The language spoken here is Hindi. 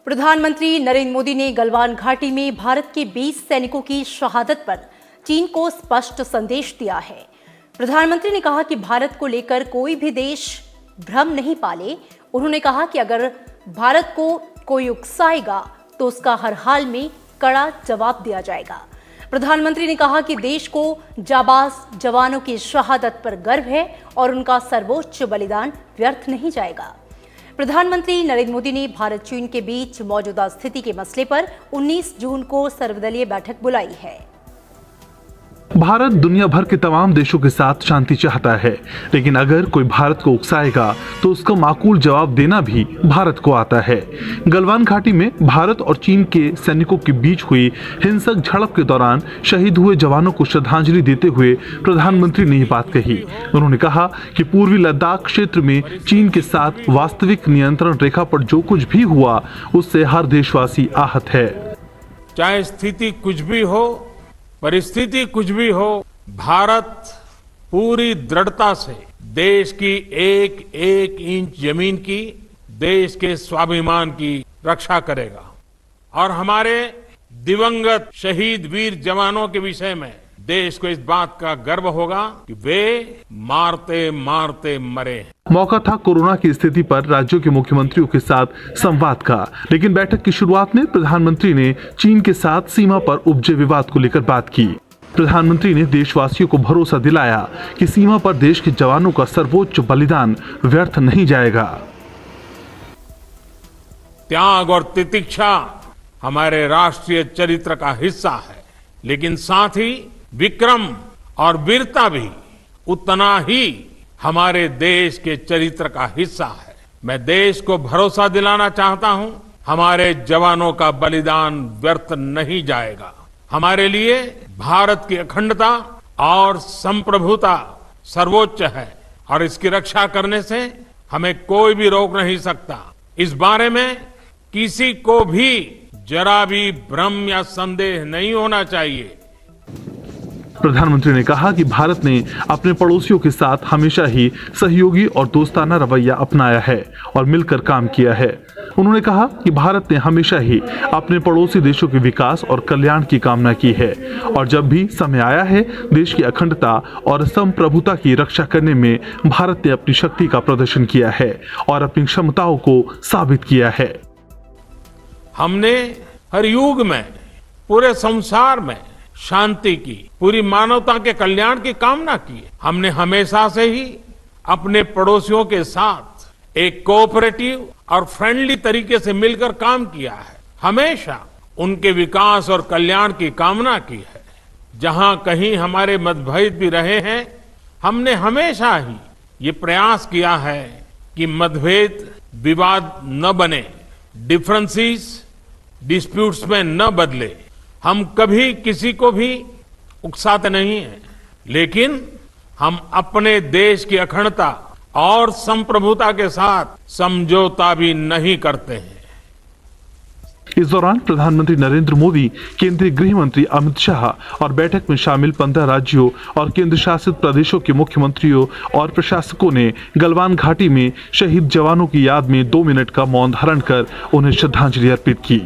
प्रधानमंत्री नरेंद्र मोदी ने गलवान घाटी में भारत के 20 सैनिकों की शहादत पर चीन को स्पष्ट संदेश दिया है। प्रधानमंत्री ने कहा कि भारत को लेकर कोई भी देश भ्रम नहीं पाले। उन्होंने कहा कि अगर भारत को कोई उकसाएगा तो उसका हर हाल में कड़ा जवाब दिया जाएगा। प्रधानमंत्री ने कहा कि देश को जाबाज जवानों की शहादत पर गर्व है और उनका सर्वोच्च बलिदान व्यर्थ नहीं जाएगा। प्रधानमंत्री नरेंद्र मोदी ने भारत चीन के बीच मौजूदा स्थिति के मसले पर 19 जून को सर्वदलीय बैठक बुलाई है। भारत दुनिया भर के तमाम देशों के साथ शांति चाहता है, लेकिन अगर कोई भारत को उकसाएगा तो उसका माकूल जवाब देना भी भारत को आता है। गलवान घाटी में भारत और चीन के सैनिकों के बीच हुई हिंसक झड़प के दौरान शहीद हुए जवानों को श्रद्धांजलि देते हुए प्रधानमंत्री ने ये बात कही। उन्होंने कहा कि पूर्वी लद्दाख क्षेत्र में चीन के साथ वास्तविक नियंत्रण रेखा पर जो कुछ भी हुआ उससे हर देशवासी आहत है। चाहे स्थिति कुछ भी हो, परिस्थिति कुछ भी हो, भारत पूरी दृढ़ता से देश की एक एक इंच जमीन की, देश के स्वाभिमान की रक्षा करेगा और हमारे दिवंगत शहीद वीर जवानों के विषय में देश को इस बात का गर्व होगा कि वे मारते मारते मरे हैं। मौका था कोरोना की स्थिति पर राज्यों के मुख्यमंत्रियों के साथ संवाद का, लेकिन बैठक की शुरुआत में प्रधानमंत्री ने चीन के साथ सीमा पर उपजे विवाद को लेकर बात की। प्रधानमंत्री ने देशवासियों को भरोसा दिलाया कि सीमा पर देश के जवानों का सर्वोच्च बलिदान व्यर्थ नहीं जाएगा। त्याग और तितिक्षा हमारे राष्ट्रीय चरित्र का हिस्सा है, लेकिन साथ ही विक्रम और वीरता भी उतना ही हमारे देश के चरित्र का हिस्सा है। मैं देश को भरोसा दिलाना चाहता हूं, हमारे जवानों का बलिदान व्यर्थ नहीं जाएगा। हमारे लिए भारत की अखंडता और संप्रभुता सर्वोच्च है और इसकी रक्षा करने से हमें कोई भी रोक नहीं सकता। इस बारे में किसी को भी जरा भी भ्रम या संदेह नहीं होना चाहिए। प्रधानमंत्री ने कहा कि भारत ने अपने पड़ोसियों के साथ हमेशा ही सहयोगी और दोस्ताना रवैया अपनाया है और मिलकर काम किया है। उन्होंने कहा कि भारत ने हमेशा ही अपने पड़ोसी देशों के विकास और कल्याण की कामना की है और जब भी समय आया है देश की अखंडता और संप्रभुता की रक्षा करने में भारत ने अपनी शक्ति का प्रदर्शन किया है और अपनी क्षमताओं को साबित किया है। हमने हर युग में पूरे संसार में शांति की, पूरी मानवता के कल्याण की कामना की। हमने हमेशा से ही अपने पड़ोसियों के साथ एक कोऑपरेटिव और फ्रेंडली तरीके से मिलकर काम किया है। हमेशा उनके विकास और कल्याण की कामना की है। जहां कहीं हमारे मतभेद भी रहे हैं, हमने हमेशा ही ये प्रयास किया है कि मतभेद विवाद न बने, डिफरेंसेस डिस्प्यूट्स में न बदले। हम कभी किसी को भी उकसाते नहीं हैं, लेकिन हम अपने देश की अखंडता और संप्रभुता के साथ समझौता भी नहीं करते हैं। इस दौरान प्रधानमंत्री नरेंद्र मोदी, केंद्रीय गृह मंत्री अमित शाह और बैठक में शामिल 15 राज्यों और केंद्र शासित प्रदेशों के मुख्यमंत्रियों और प्रशासकों ने गलवान घाटी में शहीद जवानों की याद में 2 मिनट का मौन धारण कर उन्हें श्रद्धांजलि अर्पित की।